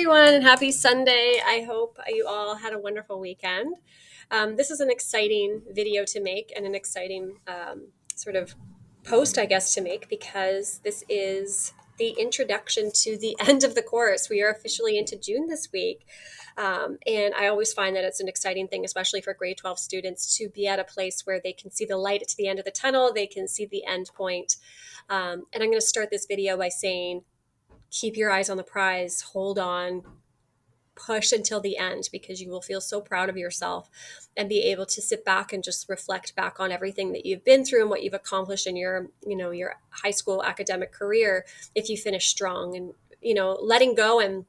Everyone, and happy Sunday. I hope you all had a wonderful weekend. This is an exciting video to make and an exciting sort of post, I guess, to make because this is the introduction to the end of the course. We are officially into June this week. And I always find that it's an exciting thing, especially for grade 12 students, to be at a place where they can see the light at the end of the tunnel, they can see the end point. And I'm going to start this video by saying, keep your eyes on the prize, hold on, push until the end because you will feel so proud of yourself and be able to sit back and just reflect back on everything that you've been through and what you've accomplished in your high school academic career if you finish strong. And letting go and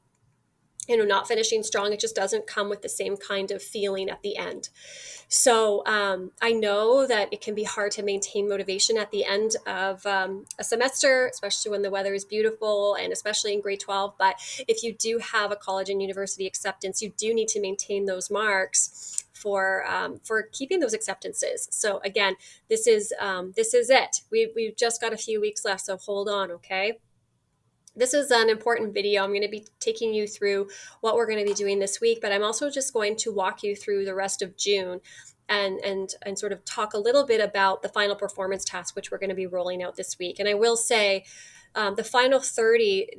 not finishing strong, it just doesn't come with the same kind of feeling at the end. So I know that it can be hard to maintain motivation at the end of a semester, especially when the weather is beautiful and especially in grade 12. But if you do have a college and university acceptance, you do need to maintain those marks for keeping those acceptances. So again, this is it. We've just got a few weeks left, so hold on, okay? This is an important video. I'm going to be taking you through what we're going to be doing this week, but I'm also just going to walk you through the rest of June and sort of talk a little bit about the final performance task, which we're going to be rolling out this week. And I will say, the final 30,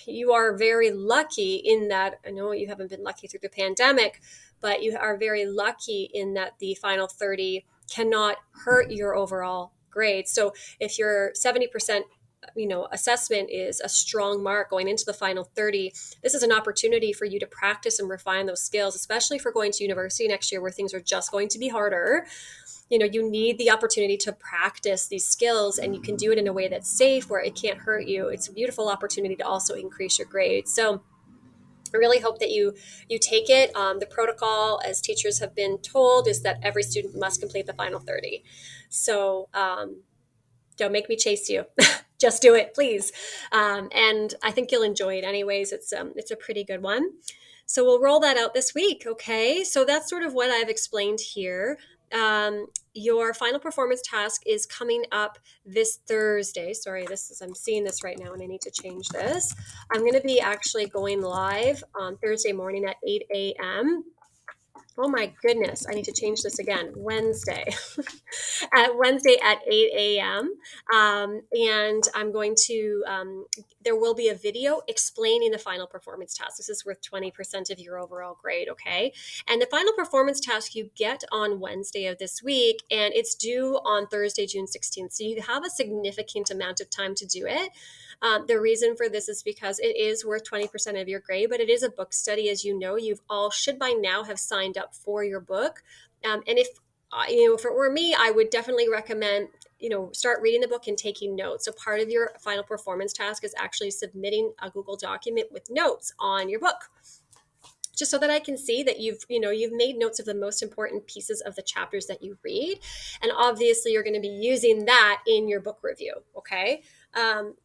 you are very lucky in that. I know you haven't been lucky through the pandemic, but you are very lucky in that the final 30 cannot hurt your overall grade. So if you're 70%, assessment is a strong mark going into the final 30. This is an opportunity for you to practice and refine those skills, especially for going to university next year where things are just going to be harder. You need the opportunity to practice these skills, and you can do it in a way that's safe where it can't hurt you. It's a beautiful opportunity to also increase your grades. So I really hope that you take it. The protocol, as teachers have been told, is that every student must complete the final 30. So don't make me chase you. Just do it, please. And I think you'll enjoy it anyways. It's a pretty good one. So we'll roll that out this week. Okay. So that's sort of what I've explained here. Your final performance task is coming up this Thursday. Sorry, I'm seeing this right now and I need to change this. I'm going to be actually going live on Thursday morning at 8 a.m. Oh my goodness, I need to change this again. Wednesday. Wednesday at 8 a.m. And I'm going to, there will be a video explaining the final performance task. This is worth 20% of your overall grade, okay? And the final performance task you get on Wednesday of this week, and it's due on Thursday, June 16th. So you have a significant amount of time to do it. The reason for this is because it is worth 20% of your grade, but it is a book study. As you know, you've all should by now have signed up for your book. And if it were me, I would definitely recommend, start reading the book and taking notes. So part of your final performance task is actually submitting a Google document with notes on your book, just so that I can see that you've made notes of the most important pieces of the chapters that you read. And obviously you're going to be using that in your book review. Okay.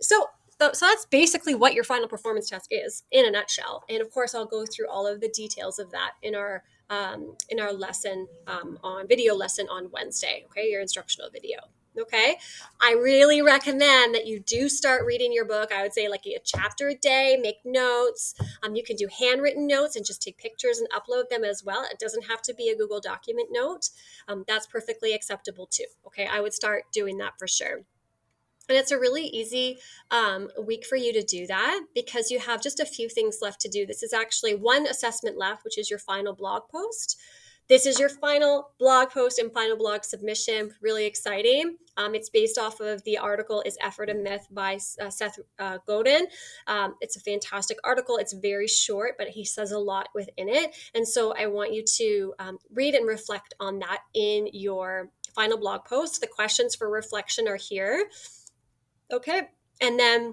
So that's basically what your final performance task is in a nutshell. And of course, I'll go through all of the details of that in our lesson on video lesson on Wednesday. Okay, your instructional video. Okay, I really recommend that you do start reading your book. I would say like a chapter a day, make notes. You can do handwritten notes and just take pictures and upload them as well. It doesn't have to be a Google document note. That's perfectly acceptable too. Okay, I would start doing that for sure. And it's a really easy week for you to do that because you have just a few things left to do. This is actually one assessment left, which is your final blog post. This is your final blog post and final blog submission. Really exciting. It's based off of the article Is Effort a Myth by Seth Godin. It's a fantastic article. It's very short, but he says a lot within it. And so I want you to read and reflect on that in your final blog post. The questions for reflection are here. Okay, and then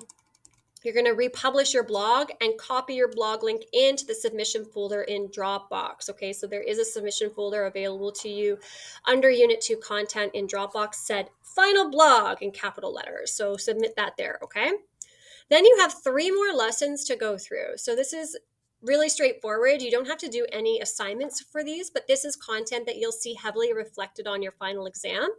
you're going to republish your blog and copy your blog link into the submission folder in Dropbox. Okay, so there is a submission folder available to you under Unit 2 content in Dropbox, said final blog in capital letters. So submit that there, okay? Then you have 3 more lessons to go through. So this is really straightforward. You don't have to do any assignments for these, but this is content that you'll see heavily reflected on your final exam.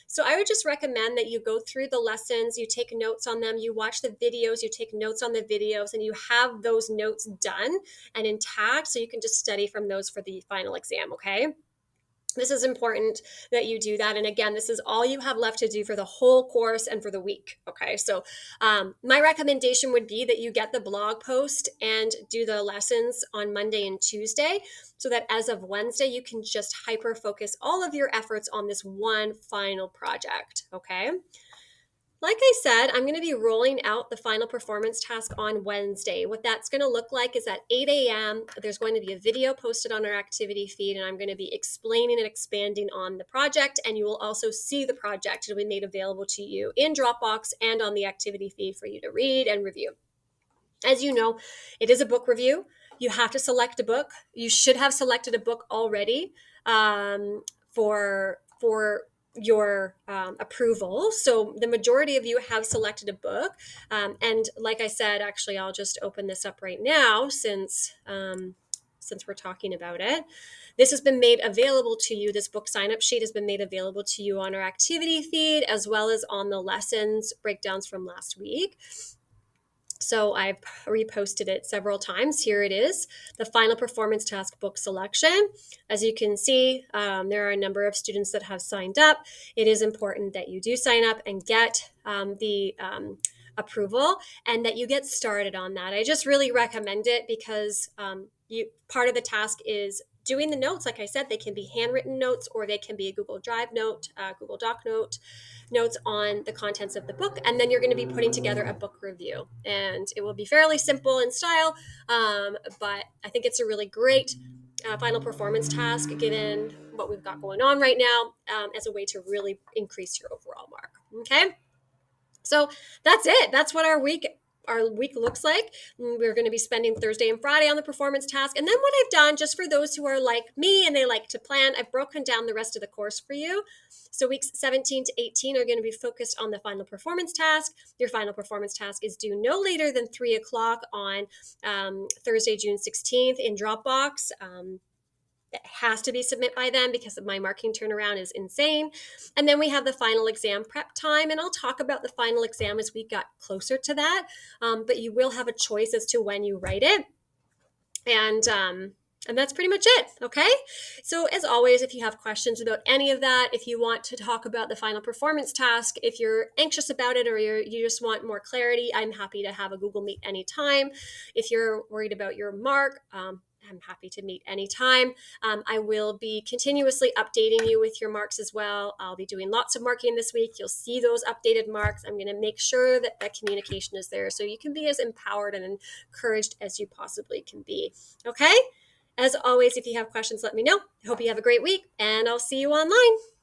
So I would just recommend that you go through the lessons, you take notes on them, you watch the videos, you take notes on the videos, and you have those notes done and intact so you can just study from those for the final exam, okay? This is important that you do that. And again, this is all you have left to do for the whole course and for the week. Okay. So, my recommendation would be that you get the blog post and do the lessons on Monday and Tuesday so that as of Wednesday, you can just hyper focus all of your efforts on this one final project. Okay. Like I said, I'm going to be rolling out the final performance task on Wednesday. What that's going to look like is at 8 a.m., there's going to be a video posted on our activity feed, and I'm going to be explaining and expanding on the project. And you will also see the project. It'll be made available to you in Dropbox and on the activity feed for you to read and review. As you know, it is a book review. You have to select a book. You should have selected a book already for your approval. So the majority of you have selected a book. And like I said, actually, I'll just open this up right now since we're talking about it. This has been made available to you. This book sign up sheet has been made available to you on our activity feed as well as on the lessons breakdowns from last week. So I've reposted it several times. Here it is, the final performance task book selection. As you can see, there are a number of students that have signed up. It is important that you do sign up and get the approval and that you get started on that. I just really recommend it because part of the task is doing the notes. Like I said, they can be handwritten notes or they can be a Google Drive note, Google Doc notes on the contents of the book, and then you're going to be putting together a book review, and it will be fairly simple in style, but I think it's a really great final performance task given what we've got going on right now, as a way to really increase your overall mark. Okay, so that's it. That's what our week looks like. We're going to be spending Thursday and Friday on the performance task. And then what I've done, just for those who are like me and they like to plan, I've broken down the rest of the course for you. So weeks 17 to 18 are going to be focused on the final performance task. Your final performance task is due no later than 3 o'clock on Thursday, June 16th in Dropbox. It has to be submit by then because my marking turnaround is insane. And then we have the final exam prep time, and I'll talk about the final exam as we got closer to that. But you will have a choice as to when you write it. And that's pretty much it. Okay. So as always, if you have questions about any of that, if you want to talk about the final performance task, if you're anxious about it or you just want more clarity, I'm happy to have a Google Meet anytime. If you're worried about your mark, I'm happy to meet anytime. I will be continuously updating you with your marks as well. I'll be doing lots of marking this week. You'll see those updated marks. I'm going to make sure that that communication is there so you can be as empowered and encouraged as you possibly can be. Okay? As always, if you have questions, let me know. I hope you have a great week, and I'll see you online.